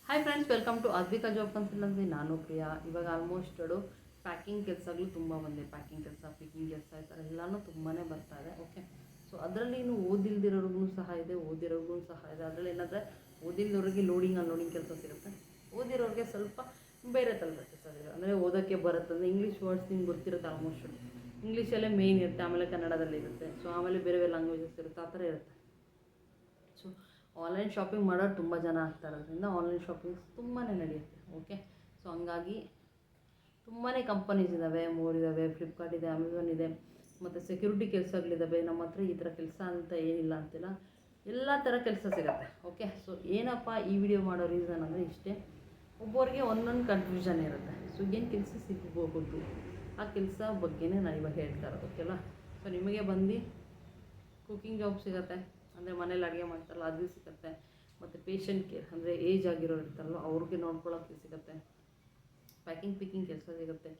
Hi friends, welcome to Advika job consultancy. ನಾನು ಪ್ರಿಯಾ. ಇವಾಗ almost packing ಕೆಲಸಗಳು ತುಂಬ ಬಂದಿದೆ. ಪ್ಯಾಕಿಂಗ್ ಕೆಲಸ, ಪಿಕಿಂಗ್ ಕೆಲಸ, ಈ ಥರ ಎಲ್ಲನೂ ತುಂಬಾ ಬರ್ತಾ ಇದೆ. ಓಕೆ, ಸೊ ಅದರಲ್ಲಿ ಇನ್ನು ಓದಿಲ್ದಿರೋರ್ಗೂ ಸಹ ಇದೆ, ಓದಿರೋರ್ಗೂ ಸಹ ಇದೆ. ಅದರಲ್ಲಿ ಏನಾದರೆ ಓದಿಲ್ದವ್ರಿಗೆ ಲೋಡಿಂಗ್ ಅನ್ಲೋಡಿಂಗ್ ಕೆಲಸ ಸಿಗುತ್ತೆ. ಓದಿರೋರಿಗೆ ಸ್ವಲ್ಪ ಬೇರೆ ಥರದ ಕೆಲಸ ಸಿಗುತ್ತೆ. ಅಂದರೆ ಓದೋಕ್ಕೆ ಬರುತ್ತೆ, ಅಂದರೆ ಇಂಗ್ಲೀಷ್ ವರ್ಡ್ಸ್ ನಿಮ್ಗೆ ಗೊತ್ತಿರುತ್ತೆ. ಆಲ್ಮೋಸ್ಟ್ ಇಂಗ್ಲೀಷಲ್ಲೇ ಮೇಯ್ನ್ ಇರುತ್ತೆ, ಆಮೇಲೆ ಕನ್ನಡದಲ್ಲಿ ಇರುತ್ತೆ. ಸೊ ಆಮೇಲೆ ಬೇರೆ ಬೇರೆ ಲ್ಯಾಂಗ್ವೇಜಸ್ ಇರುತ್ತೆ, ಆ ಥರ ಇರುತ್ತೆ. ಸೊ ಆನ್ಲೈನ್ ಶಾಪಿಂಗ್ ಮಾಡೋರು ತುಂಬ ಜನ ಆಗ್ತಾ ಇರೋದ್ರಿಂದ ಆನ್ಲೈನ್ ಶಾಪಿಂಗ್ಸ್ ತುಂಬಾ ನಡೆಯುತ್ತೆ. ಓಕೆ, ಸೊ ಹಂಗಾಗಿ ತುಂಬಾ ಕಂಪನೀಸ್ ಇದ್ದಾವೆ, ಮೋರ್ ಇದ್ದಾವೆ, ಫ್ಲಿಪ್ಕಾರ್ಟ್ ಇದೆ, ಅಮೆಝಾನ್ ಇದೆ, ಮತ್ತು ಸೆಕ್ಯೂರಿಟಿ ಕೆಲಸಗಳಿದ್ದಾವೆ. ನಮ್ಮ ಹತ್ರ ಈ ಥರ ಕೆಲಸ ಅಂತ ಏನಿಲ್ಲ ಅಂತಿಲ್ಲ, ಎಲ್ಲ ಥರ ಕೆಲಸ ಸಿಗುತ್ತೆ. ಓಕೆ, ಸೊ ಏನಪ್ಪ ಈ ವಿಡಿಯೋ ಮಾಡೋ ರೀಸನ್ ಅಂದರೆ ಇಷ್ಟೇ. ಒಬ್ಬರಿಗೆ ಒಂದೊಂದು ಕನ್ಫ್ಯೂಷನ್ ಇರುತ್ತೆ. ಸೊ ಏನು ಕೆಲಸ ಸಿಗಬಹುದು, ಆ ಕೆಲಸ ಬಗ್ಗೆನೇ ನಾನು ಇವಾಗ ಹೇಳ್ತಾ ಇರೋದು. ಓಕೆಲ್ಲ, ಸೊ ನಿಮಗೆ ಬಂದು ಕುಕಿಂಗ್ ಜಾಬ್ ಸಿಗುತ್ತೆ, ಅಂದರೆ ಮನೇಲಿ ಅಡುಗೆ ಮಾಡ್ತಾರಲ್ಲ ಅದು ಸಿಗುತ್ತೆ. ಮತ್ತು ಪೇಷಂಟ್ ಕೇರ್, ಅಂದರೆ ಏಜ್ ಆಗಿರೋರು ಇರ್ತಾರಲ್ಲ ಅವ್ರಿಗೆ ನೋಡ್ಕೊಳ್ಳೋಕ್ಕೆ ಸಿಗುತ್ತೆ. ಪ್ಯಾಕಿಂಗ್ ಪಿಕಿಂಗ್ ಕೆಲಸ ಸಿಗುತ್ತೆ,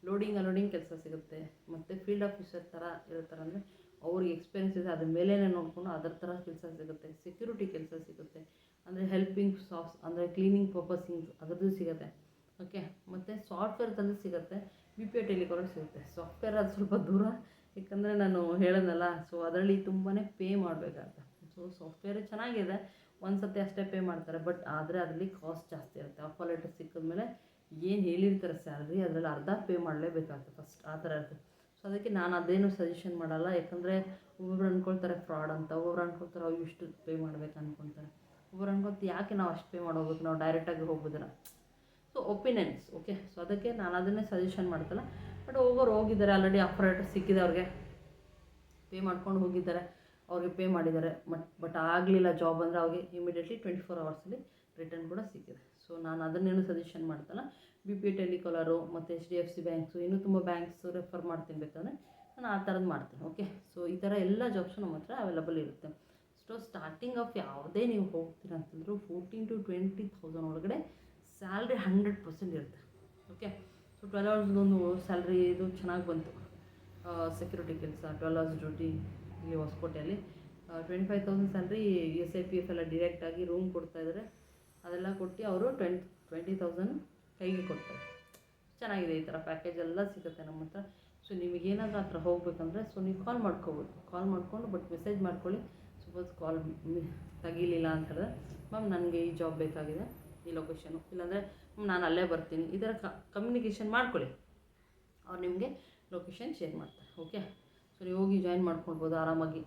ಲೋಡಿಂಗ್ ಅನ್ಲೋಡಿಂಗ್ ಕೆಲಸ ಸಿಗುತ್ತೆ. ಮತ್ತು ಫೀಲ್ಡ್ ಆಫೀಸರ್ ಥರ ಇರ್ತಾರೆ, ಅಂದರೆ ಅವ್ರಿಗೆ ಎಕ್ಸ್ಪೀರಿಯನ್ಸ್ ಇದೆ, ಅದ್ರ ಮೇಲೇ ನೋಡಿಕೊಂಡು ಅದರ ಥರ ಕೆಲಸ ಸಿಗುತ್ತೆ. ಸೆಕ್ಯೂರಿಟಿ ಕೆಲಸ ಸಿಗುತ್ತೆ, ಅಂದರೆ ಹೆಲ್ಪಿಂಗ್ ಸಾಫ್ಟ್, ಅಂದರೆ ಕ್ಲೀನಿಂಗ್ ಪರ್ಪಸಿಂಗ್ ಅದರದ್ದು ಸಿಗುತ್ತೆ. ಓಕೆ, ಮತ್ತು ಸಾಫ್ಟ್ವೇರ್ದಲ್ಲಿ ಸಿಗುತ್ತೆ, BPO ಟೆಲಿಕಾಲರ್ ಸಿಗುತ್ತೆ. ಸಾಫ್ಟ್ವೇರ್ ಅದು ಸ್ವಲ್ಪ ದೂರ, ಯಾಕಂದರೆ ನಾನು ಹೇಳೋದಲ್ಲ. ಸೊ ಅದರಲ್ಲಿ ತುಂಬಾ ಪೇ ಮಾಡಬೇಕಾಗುತ್ತೆ. ಸೊ ಸಾಫ್ಟ್ವೇರ್ ಚೆನ್ನಾಗಿದೆ, ಒಂದು ಸತಿ ಅಷ್ಟೇ ಪೇ ಮಾಡ್ತಾರೆ, ಬಟ್ ಆದರೆ ಅದರಲ್ಲಿ ಕಾಸ್ಟ್ ಜಾಸ್ತಿ ಇರುತ್ತೆ. ಆಫರ್ ಲೆಟರ್ ಸಿಕ್ಕಿದ್ಮೇಲೆ ಏನು ಹೇಳಿರ್ತಾರೆ ಸ್ಯಾಲ್ರಿ, ಅದರಲ್ಲಿ ಅರ್ಧ ಪೇ ಮಾಡಲೇಬೇಕಾಗುತ್ತೆ ಫಸ್ಟ್, ಆ ಥರ ಇರುತ್ತೆ. ಸೊ ಅದಕ್ಕೆ ನಾನು ಅದೇನು ಸಜೆಷನ್ ಮಾಡಲ್ಲ, ಯಾಕಂದರೆ ಒಬ್ಬೊಬ್ರು ಅಂದ್ಕೊಳ್ತಾರೆ ಫ್ರಾಡ್ ಅಂತ, ಒಬ್ಬೊಬ್ರು ಅಂದ್ಕೊಳ್ತಾರೆ ಅವ್ರು ಇಷ್ಟು ಪೇ ಮಾಡ್ಬೇಕು ಅಂದ್ಕೊಳ್ತಾರೆ, ಒಬ್ಬರು ಅಂದ್ಕೊಳ್ತಾರೆ ಯಾಕೆ ನಾವು ಅಷ್ಟು ಪೇ ಮಾಡೋಗ್ಬೇಕು, ನಾವು ಡೈರೆಕ್ಟಾಗಿ ಹೋಗ್ಬೋದಲ್ಲ. So opinions. ಓಕೆ, ಸೊ ಅದಕ್ಕೆ ನಾನು ಅದನ್ನೇ ಸಜೆಷನ್ ಮಾಡ್ತಲ್ಲ. ಬಟ್ ಹೋಗೋರು ಹೋಗಿದ್ದಾರೆ, ಆಲ್ರೆಡಿ ಆಫರ್ ಲೆಟರ್ ಸಿಕ್ಕಿದೆ ಅವ್ರಿಗೆ, ಪೇ ಮಾಡ್ಕೊಂಡು ಹೋಗಿದ್ದಾರೆ, ಅವ್ರಿಗೆ ಪೇ ಮಾಡಿದ್ದಾರೆ. ಬಟ್ ಆಗಲಿಲ್ಲ ಜಾಬ್ ಅಂದರೆ ಅವ್ರಿಗೆ ಇಮಿಡಿಯೇಟ್ಲಿ 24 ಅವರ್ಸಲ್ಲಿ ರಿಟರ್ನ್ ಕೂಡ ಸಿಕ್ಕಿದೆ. ಸೊ ನಾನು ಅದನ್ನೇನು ಸಜೆಷನ್ ಮಾಡ್ತಲ್ಲ. BPO ಟೆಲಿಕಾಲರು ಮತ್ತು HDFC ಬ್ಯಾಂಕ್ಸು, ಇನ್ನೂ ತುಂಬ ಬ್ಯಾಂಕ್ಸು ರೆಫರ್ ಮಾಡ್ತೀನಿ, ಬೇಕಂದರೆ ನಾನು ಆ ಥರದ್ದು ಮಾಡ್ತೀನಿ. ಓಕೆ, ಸೊ ಈ ಥರ ಎಲ್ಲ ಜಾಬ್ಸು ನಮ್ಮ ಹತ್ರ ಅವೈಲಬಲ್ ಇರುತ್ತೆ. ಸೊ ಸ್ಟಾರ್ಟಿಂಗ್ ಆಫ್ ಯಾವುದೇ ನೀವು ಹೋಗ್ತೀರ ಅಂತಂದರೂ 14,000 to 20,000 ಒಳಗಡೆ ಸ್ಯಾಲ್ರಿ 100% ಇರುತ್ತೆ. ಓಕೆ, ಸೊ 12 ಅವರ್ಸ್ದೊಂದು ಸ್ಯಾಲ್ರಿ ಇದು ಚೆನ್ನಾಗಿ ಬಂತು. ಸೆಕ್ಯೂರಿಟಿ ಕೆಲಸ 12 ಅವರ್ಸ್ ಡ್ಯೂಟಿ ಇಲ್ಲಿ ಹೊಸಕೋಟೆಯಲ್ಲಿ 25,000 ಸ್ಯಾಲ್ರಿ. SIPF ಎಲ್ಲ ಡೈರೆಕ್ಟಾಗಿ ರೂಮ್ ಕೊಡ್ತಾಯಿದ್ದಾರೆ, ಅದೆಲ್ಲ ಕೊಟ್ಟು ಅವರು 20,000 ಕೈಗೆ ಕೊಡ್ತಾರೆ. ಚೆನ್ನಾಗಿದೆ, ಈ ಥರ ಪ್ಯಾಕೇಜ್ ಎಲ್ಲ ಸಿಗುತ್ತೆ ನಮ್ಮ ಹತ್ರ. ಸೊ ನಿಮಗೇನಾದರೂ ಆ ಥರ ಹೋಗ್ಬೇಕಂದ್ರೆ ಸೊ ನೀವು ಕಾಲ್ ಮಾಡ್ಕೋಬೋದು, ಕಾಲ್ ಮಾಡಿಕೊಂಡು ಬಟ್ ಮೆಸೇಜ್ ಮಾಡ್ಕೊಳ್ಳಿ. ಸಪೋಸ್ ಕಾಲ್ ತೆಗೀಲಿಲ್ಲ ಅಂತ ಹೇಳಿದ್ರೆ, ಮ್ಯಾಮ್ ನನಗೆ ಈ ಜಾಬ್ ಬೇಕಾಗಿದೆ, ಈ ಲೊಕೇಶನು, ಇಲ್ಲಾಂದರೆ ನಾನು ಅಲ್ಲೇ ಬರ್ತೀನಿ, ಈ ಥರ ಕಮ್ಯುನಿಕೇಷನ್ ಮಾಡ್ಕೊಳ್ಳಿ. ಅವ್ರು ನಿಮಗೆ ಲೊಕೇಶನ್ ಶೇರ್ ಮಾಡ್ತಾರೆ. ಓಕೆ, ಸೊ ನೀವು ಹೋಗಿ ಜಾಯಿನ್ ಮಾಡ್ಕೊಳ್ಬೋದು ಆರಾಮಾಗಿ.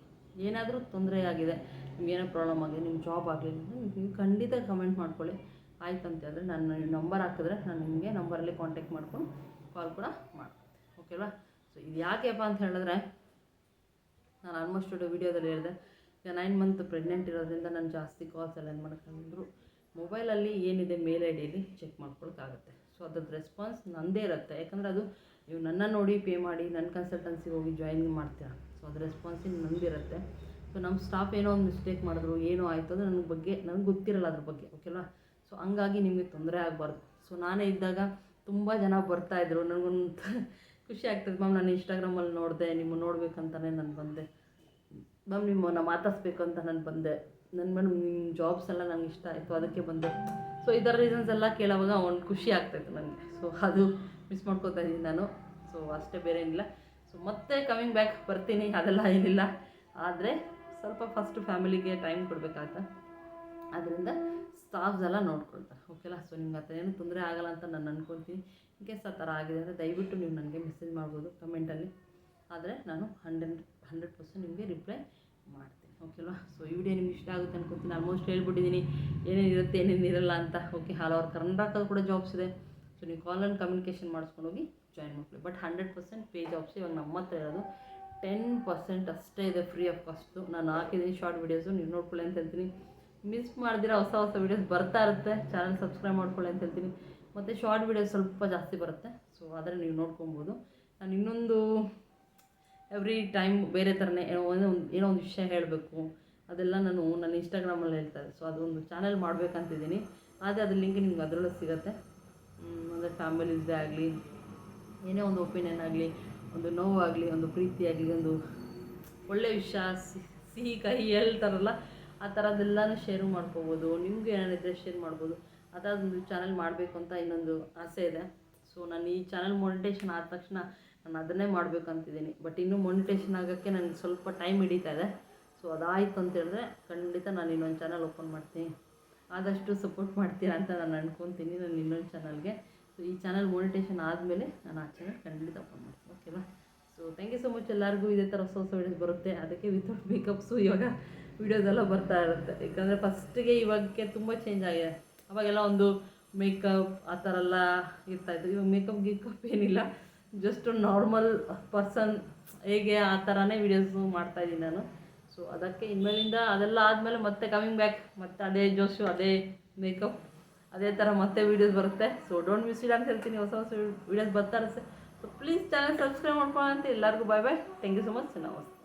ಏನಾದರೂ ತೊಂದರೆ ಆಗಿದೆ, ನಿಮಗೇನೋ ಪ್ರಾಬ್ಲಮ್ ಆಗಿದೆ, ನಿಮ್ಮ ಜಾಬ್ ಆಗಲಿಲ್ಲ ಅಂದರೆ ನೀವು ಖಂಡಿತ ಕಮೆಂಟ್ ಮಾಡ್ಕೊಳ್ಳಿ. ಆಯ್ತು ಅಂತ ಹೇಳಿದ್ರೆ ನಾನು ನಂಬರ್ ಹಾಕಿದ್ರೆ ನಾನು ನಿಮಗೆ ನಂಬರಲ್ಲಿ ಕಾಂಟ್ಯಾಕ್ಟ್ ಮಾಡ್ಕೊಂಡು ಕಾಲ್ ಕೂಡ ಮಾಡ್ತೀನಿ. ಓಕೆಲ್ವಾ. ಸೊ ಇದು ಯಾಕೆಪ್ಪ ಅಂತ ಹೇಳಿದ್ರೆ, ನಾನು ಆಲ್ಮೋಸ್ಟ್ ವೀಡಿಯೋದಲ್ಲಿ ಹೇಳಿದೆ, ಈಗ 9 ಮಂತ್ ಪ್ರೆಗ್ನೆಂಟ್ ಇರೋದ್ರಿಂದ ನಾನು ಜಾಸ್ತಿ ಕಾಲ್ಸ್ ಎಲ್ಲ ಏನು ಮಾಡೋಕ್ಕಂದ್ರು ಮೊಬೈಲಲ್ಲಿ ಏನಿದೆ ಮೇಲ್ ಐಡಿಯಲ್ಲಿ ಚೆಕ್ ಮಾಡ್ಕೊಳಕ್ಕಾಗುತ್ತೆ. ಸೊ ಅದ್ರದ್ದು ರೆಸ್ಪಾನ್ಸ್ ನನ್ನದೇ ಇರುತ್ತೆ, ಯಾಕಂದರೆ ಅದು ನೀವು ನನ್ನ ನೋಡಿ ಪೇ ಮಾಡಿ ನನ್ನ ಕನ್ಸಲ್ಟೆನ್ಸಿಗೆ ಹೋಗಿ ಜಾಯಿನ್ ಮಾಡ್ತೀರಾ. ಸೊ ಅದ್ರ ರೆಸ್ಪಾನ್ಸಿಂಗ್ ನಂದಿರುತ್ತೆ. ಸೊ ನಮ್ಮ ಸ್ಟಾಫ್ ಏನೋ ಒಂದು ಮಿಸ್ಟೇಕ್ ಮಾಡಿದ್ರು, ಏನೋ ಆಯಿತು ಅಂದರೆ ನನಗೆ ಗೊತ್ತಿರಲ್ಲ ಅದ್ರ ಬಗ್ಗೆ. ಓಕೆಲ್ವಾ. ಸೊ ಹಂಗಾಗಿ ನಿಮಗೆ ತೊಂದರೆ ಆಗಬಾರ್ದು. ಸೊ ನಾನೇ ಇದ್ದಾಗ ತುಂಬ ಜನ ಬರ್ತಾಯಿದ್ರು, ನನಗೊಂದು ಖುಷಿ ಆಗ್ತದೆ. ಮ್ಯಾಮ್ ನಾನು ಇನ್ಸ್ಟಾಗ್ರಾಮಲ್ಲಿ ನೋಡಿದೆ, ನಿಮ್ಮ ನೋಡ್ಬೇಕಂತಲೇ ನಾನು ಬಂದೆ, ಮ್ಯಾಮ್ ನಿಮ್ಮನ್ನು ಮಾತಾಡಿಸ್ಬೇಕು ಅಂತ ನಾನು ಬಂದೆ, ಮೇಡಮ್ ನಿಮ್ಮ ಜಾಬ್ಸ್ ಎಲ್ಲ ನಂಗೆ ಇಷ್ಟ ಆಯಿತು ಅದಕ್ಕೆ ಬಂದೆ. ಸೊ ಇದರ ರೀಸನ್ಸ್ ಎಲ್ಲ ಕೇಳೋವಾಗ ಒಂದು ಖುಷಿ ಆಗ್ತಾಯಿತ್ತು ನನಗೆ. ಸೊ ಅದು ಮಿಸ್ ಮಾಡ್ಕೋತಾ ಇದ್ದೀನಿ ನಾನು. ಸೊ ಅಷ್ಟೇ, ಬೇರೆ ಏನಿಲ್ಲ. ಸೊ ಮತ್ತೆ ಕಮಿಂಗ್ ಬ್ಯಾಕ್ ಬರ್ತೀನಿ, ಅದೆಲ್ಲ ಏನಿಲ್ಲ. ಆದರೆ ಸ್ವಲ್ಪ ಫಸ್ಟು ಫ್ಯಾಮಿಲಿಗೆ ಟೈಮ್ ಕೊಡಬೇಕಾಗತ್ತೆ, ಅದರಿಂದ ಸ್ಟಾಫ್ಸ್ ಎಲ್ಲ ನೋಡ್ಕೊಳ್ತಾರೆ. ಓಕೆಲಾ. ಸೊ ನಿಮ್ಗೆ ಆ ಥರ ಏನು ತೊಂದರೆ ಆಗೋಲ್ಲ ಅಂತ ನಾನು ಅಂದ್ಕೊಳ್ತೀನಿ. ಇನ್ ಕೇಸ್ ಆ ಥರ ಆಗಿದೆ ಅಂದರೆ ದಯವಿಟ್ಟು ನೀವು ನನಗೆ ಮೆಸೇಜ್ ಮಾಡ್ಬೋದು ಕಮೆಂಟಲ್ಲಿ, ಆದರೆ ನಾನು 100% ನಿಮಗೆ ರಿಪ್ಲೈ ಮಾಡ್ತೀನಿ. ಓಕೆಲ್ವಾ. ಸೊ ಈ ವಿಡಿಯೋ ನಿಮ್ಗೆ ಇಷ್ಟ ಆಗುತ್ತೆ ಅನ್ಕೊತೀನಿ. ಆಲ್ಮೋಸ್ಟ್ ಹೇಳ್ಬಿಟ್ಟಿದ್ದೀನಿ ಏನೇನಿರುತ್ತೆ ಏನೇನಿರಲ್ಲ ಅಂತ. ಓಕೆ, ಆಲ್ ಓವರ್ ಕರ್ನಾಟಕದ ಕೂಡ ಜಾಬ್ಸ್ ಇದೆ. ಸೊ ನೀವು ಕಾಲಲ್ಲಿ ಕಮ್ಯುನಿಕೇಷನ್ ಮಾಡಿಸ್ಕೊಂಡು ಹೋಗಿ ಜಾಯಿನ್ ಮಾಡ್ಕೊಳ್ಳಿ. ಬಟ್ 100% ಪೇ ಜಾಬ್ಸ್ ಇವಾಗ ನಮ್ಮ ಹತ್ರ ಇರೋದು 10% ಅಷ್ಟೇ ಇದೆ, ಫ್ರೀ ಆಫ್ ಕಾಸ್ಟು. ನಾನು ಹಾಕಿದ್ದೀನಿ ಶಾರ್ಟ್ ವೀಡಿಯೋಸು, ನೀವು ನೋಡ್ಕೊಳ್ಳಿ ಅಂತ ಹೇಳ್ತೀನಿ. ಮಿಸ್ ಮಾಡಿದಿರ ಹೊಸ ವೀಡಿಯೋಸ್ ಬರ್ತಾ ಇರುತ್ತೆ, ಚಾನಲ್ ಸಬ್ಸ್ಕ್ರೈಬ್ ಮಾಡ್ಕೊಳ್ಳಿ ಅಂತ ಹೇಳ್ತೀನಿ. ಮತ್ತು ಶಾರ್ಟ್ ವೀಡಿಯೋಸ್ ಸ್ವಲ್ಪ ಜಾಸ್ತಿ ಬರುತ್ತೆ, ಸೊ ಆದರೆ ನೀವು ನೋಡ್ಕೊಬೋದು. ನಾನು ಇನ್ನೊಂದು ಎವ್ರಿ ಟೈಮ್ ಬೇರೆ ಥರನೇ ಏನೋ ಒಂದು ವಿಷಯ ಹೇಳಬೇಕು, ಅದೆಲ್ಲ ನಾನು ನನ್ನ ಇನ್ಸ್ಟಾಗ್ರಾಮಲ್ಲಿ ಹೇಳ್ತಾರೆ. ಸೊ ಅದೊಂದು ಚಾನಲ್ ಮಾಡಬೇಕಂತಿದ್ದೀನಿ, ಆದರೆ ಅದ್ರ ಲಿಂಕ್ ನಿಮ್ಗೆ ಅದರಲ್ಲೂ ಸಿಗುತ್ತೆ. ಅಂದರೆ ಫ್ಯಾಮಿಲೀಸ್ದೇ ಆಗಲಿ, ಏನೇ ಒಂದು ಒಪಿನಿಯನ್ ಆಗಲಿ, ಒಂದು ನೋವಾಗಲಿ, ಒಂದು ಪ್ರೀತಿ ಆಗಲಿ, ಒಂದು ಒಳ್ಳೆಯ ವಿಷಯ, ಸಿಹಿ ಕಹಿ ಹೇಳ್ತಾರಲ್ಲ, ಆ ಥರದ್ದೆಲ್ಲನೂ ಶೇರು ಮಾಡ್ಕೋಬೋದು. ನಿಮಗೂ ಏನಾರಿದ್ರೆ ಶೇರ್ ಮಾಡ್ಬೋದು. ಅದಾದೊಂದು ಚಾನಲ್ ಮಾಡಬೇಕು ಅಂತ ಇನ್ನೊಂದು ಆಸೆ ಇದೆ. ಸೊ ನಾನು ಈ ಚಾನಲ್ ಮೊನಿಟೇಷನ್ ಆದ ತಕ್ಷಣ ನಾನು ಅದನ್ನೇ ಮಾಡಬೇಕಂತಿದ್ದೀನಿ. ಬಟ್ ಇನ್ನೂ ಮೊನಿಟೇಷನ್ ಆಗೋಕ್ಕೆ ನನಗೆ ಸ್ವಲ್ಪ ಟೈಮ್ ಹಿಡಿತಾ ಇದೆ. ಸೊ ಅದಾಯಿತು ಅಂತ ಹೇಳಿದ್ರೆ ಖಂಡಿತ ನಾನು ಇನ್ನೊಂದು ಚಾನಲ್ ಓಪನ್ ಮಾಡ್ತೀನಿ. ಆದಷ್ಟು ಸಪೋರ್ಟ್ ಮಾಡ್ತೀರಾ ಅಂತ ನಾನು ಅಂದ್ಕೊತೀನಿ ನಾನು ಇನ್ನೊಂದು ಚಾನಲ್ಗೆ. ಸೊ ಈ ಚಾನಲ್ ಮೊನಿಟೇಷನ್ ಆದಮೇಲೆ ನಾನು ಆ ಚಾನಲ್ ಖಂಡಿತ ಓಪನ್ ಮಾಡ್ತೀನಿ. ಓಕೆನಾ? So thank you so much. ಎಲ್ಲರಿಗೂ ಇದೇ ಥರ ಹೊಸ ವೀಡಿಯೋಸ್ ಬರುತ್ತೆ. ಅದಕ್ಕೆ ವಿತೌಟ್ ಮೇಕಪ್ಸು ಇವಾಗ ವೀಡಿಯೋಸೆಲ್ಲ ಬರ್ತಾ ಇರುತ್ತೆ. ಯಾಕಂದರೆ ಫಸ್ಟಿಗೆ ಇವಾಗಕ್ಕೆ ತುಂಬ ಚೇಂಜ್ ಆಗಿದೆ. ಅವಾಗೆಲ್ಲ ಒಂದು ಮೇಕಪ್ ಆ ಥರ ಎಲ್ಲ ಇರ್ತಾಯಿತ್ತು. ಇವಾಗ ಮೇಕಪ್ ಏನಿಲ್ಲ, ಜಸ್ಟ್ ನಾರ್ಮಲ್ ಪರ್ಸನ್ ಹೇಗೆ ಆ ಥರನೇ ವೀಡಿಯೋಸು ಮಾಡ್ತಾಯಿದ್ದೀನಿ ನಾನು. ಸೊ ಅದಕ್ಕೆ ಇನ್ಮೇಲಿಂದ ಅದೆಲ್ಲ ಆದಮೇಲೆ ಮತ್ತೆ ಕಮಿಂಗ್ ಬ್ಯಾಕ್, ಮತ್ತು ಅದೇ ಜೋಶು, ಅದೇ ಮೇಕಪ್, ಅದೇ ಥರ ಮತ್ತೆ ವೀಡಿಯೋಸ್ ಬರುತ್ತೆ. ಸೊ ಡೋಂಟ್ ಮಿಸ್ ಇಟ್ ಅಂತ ಹೇಳ್ತೀನಿ. ಹೊಸ ವೀಡಿಯೋಸ್ ಬರ್ತಾ ಇರುತ್ತೆ. ಸೊ ಪ್ಲೀಸ್ ಚಾನಲ್ ಸಬ್ಸ್ಕ್ರೈಬ್ ಮಾಡ್ಕೊಳ್ಳೋ ಅಂತ ಎಲ್ಲರಿಗೂ bye bye. Thank you so much. ನಮಸ್ತೆ.